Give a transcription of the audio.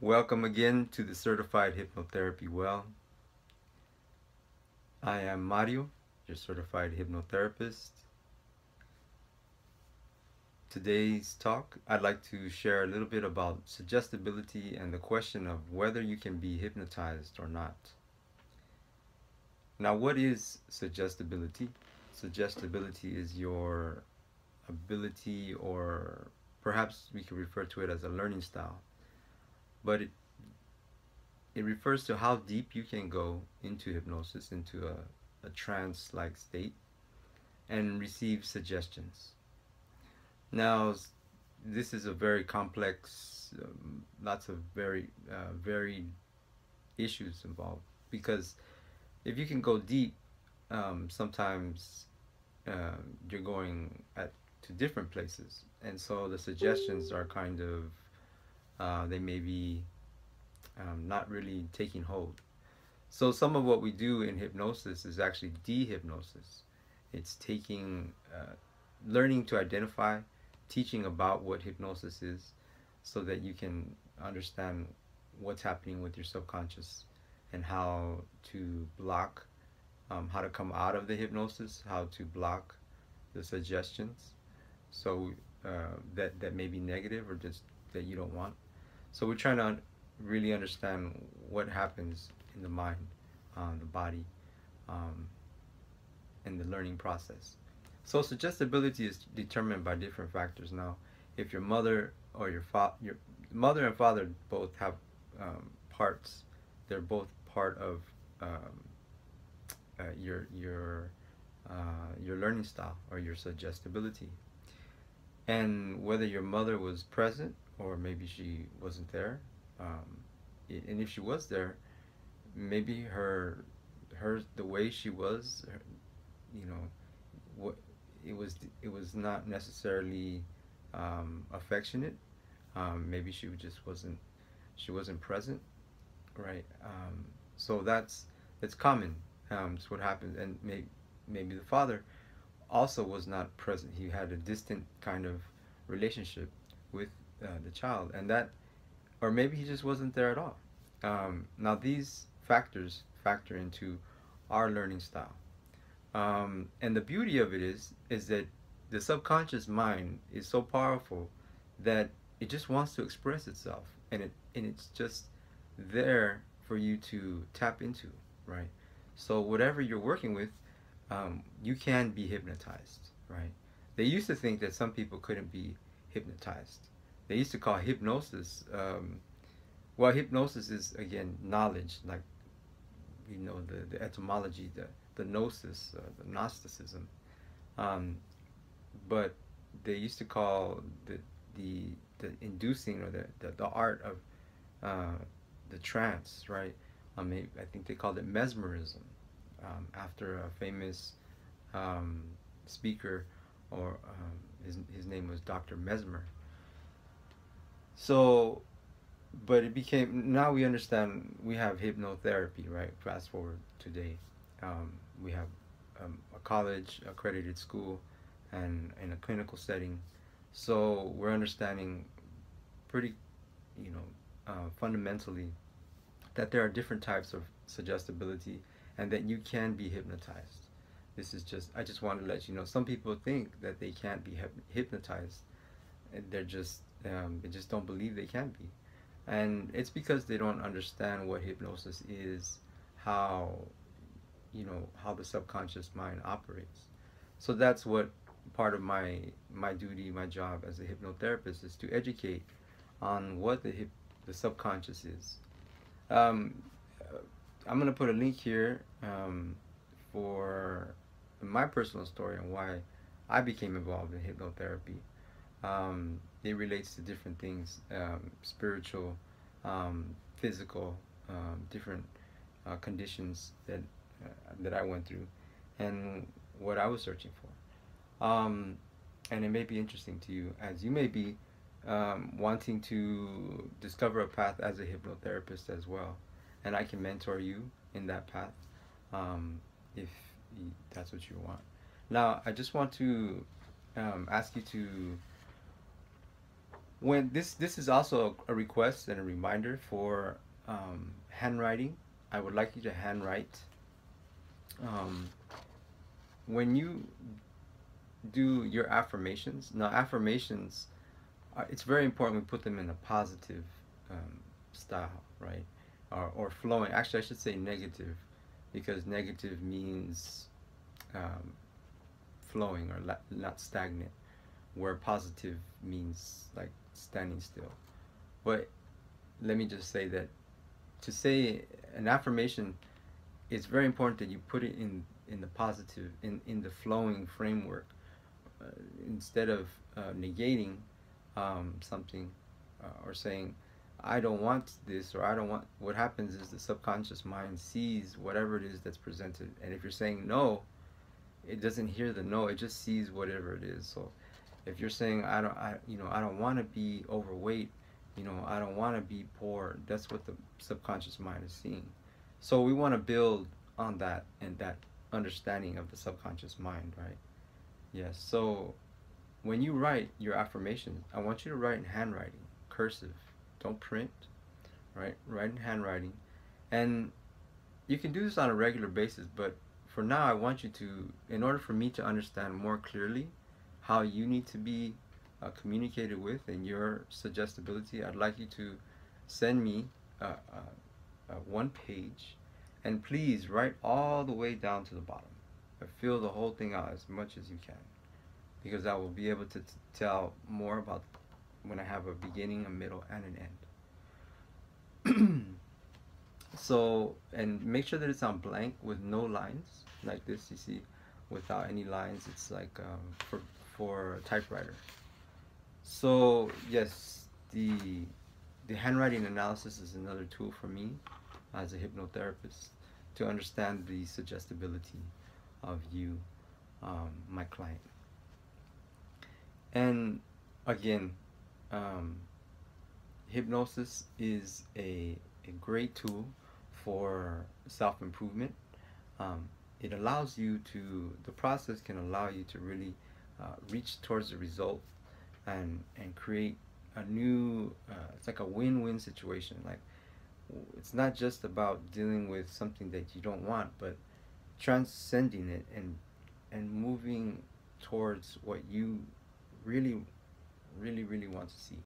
Welcome again to the Certified Hypnotherapy Well. I am Mario, your certified hypnotherapist. Today's talk, I'd like to share a little bit about suggestibility and the question of whether you can be hypnotized or not. Now, what is suggestibility? Suggestibility is your ability, or perhaps we could refer to it as a learning style, but it refers to how deep you can go into hypnosis, into a trance-like state, and receive suggestions. Now, this is a very complex, lots of very varied issues involved, because if you can go deep, sometimes you're going to different places, and so the suggestions are kind of they may be not really taking hold. So some of what we do in hypnosis is actually dehypnosis. It's learning to identify, teaching about what hypnosis is, so that you can understand what's happening with your subconscious and how to block, how to come out of the hypnosis, how to block the suggestions, so that may be negative or just that you don't want. So we're trying to really understand what happens in the mind, the body, um, and the learning process. So suggestibility is determined by different factors. Now, if your mother or your mother and father both have parts, they're both part of um, your learning style or your suggestibility. And whether your mother was present or maybe she wasn't there, and if she was there, maybe the way she was, you know, what it was not necessarily affectionate. Maybe she wasn't present, right? So that's common. It's what happens, and maybe the father also was not present. He had a distant kind of relationship with the child, and that, or maybe he just wasn't there at all. Now these factors factor into our learning style. And the beauty of it is that the subconscious mind is so powerful that it just wants to express itself, and it's just there for you to tap into, right? So whatever you're working with, you can be hypnotized, right? They used to think that some people couldn't be hypnotized. They used to call hypnosis. Well, hypnosis is again knowledge, like the etymology, the gnosis, the Gnosticism. Um, but they used to call the inducing, or the art of the trance, right? I think they called it mesmerism, after a famous speaker, or his name was Dr. Mesmer. So, but it became, now we understand, we have hypnotherapy, right? Fast forward today, we have a college accredited school and in a clinical setting. So we're understanding pretty, fundamentally, that there are different types of suggestibility, and that you can be hypnotized. I just want to let you know, some people think that they can't be hypnotized, and they just don't believe they can be. And it's because they don't understand what hypnosis is, how, how the subconscious mind operates. So that's what part of my duty, my job as a hypnotherapist, is to educate on what the subconscious is. Um, I'm gonna put a link here, for my personal story and why I became involved in hypnotherapy. It relates to different things, spiritual, physical, different conditions that I went through, and what I was searching for. And it may be interesting to you, as you may be wanting to discover a path as a hypnotherapist as well, and I can mentor you in that path, if that's what you want. Now, I just want to ask you to When this is also a request and a reminder for handwriting. I would like you to handwrite. Um, when you do your affirmations, now affirmations, it's very important we put them in a positive style, right? Or flowing. Actually, I should say negative, because negative means um, flowing or not stagnant, where positive means like standing still. But let me just say that to say an affirmation, it's very important that you put it in the positive, in the flowing framework, uh, instead of negating something, or saying I don't want this, or I don't want. What happens is the subconscious mind sees whatever it is that's presented, and if you're saying no, it doesn't hear the no, it just sees whatever it is. So if you're saying I don't want to be overweight, I don't want to be poor, that's what the subconscious mind is seeing. So we want to build on that, and that understanding of the subconscious mind, right? Yes. So when you write your affirmations, I want you to write in handwriting, cursive. Don't print, right? Write in handwriting. And you can do this on a regular basis, but for now, I want you to, in order for me to understand more clearly how you need to be communicated with and your suggestibility, I'd like you to send me one page, and please write all the way down to the bottom. Fill the whole thing out as much as you can, because I will be able to tell more about when I have a beginning, a middle, and an end. So, and make sure that it's on blank with no lines, like this. You see, without any lines, it's like for a typewriter. So yes, the handwriting analysis is another tool for me as a hypnotherapist to understand the suggestibility of you, my client. And again, um, hypnosis is a great tool for self-improvement. It allows you to, the process can allow you to really reach towards the result, and create a new, it's like a win-win situation. Like, it's not just about dealing with something that you don't want, but transcending it, and moving towards what you really, really, really want to see.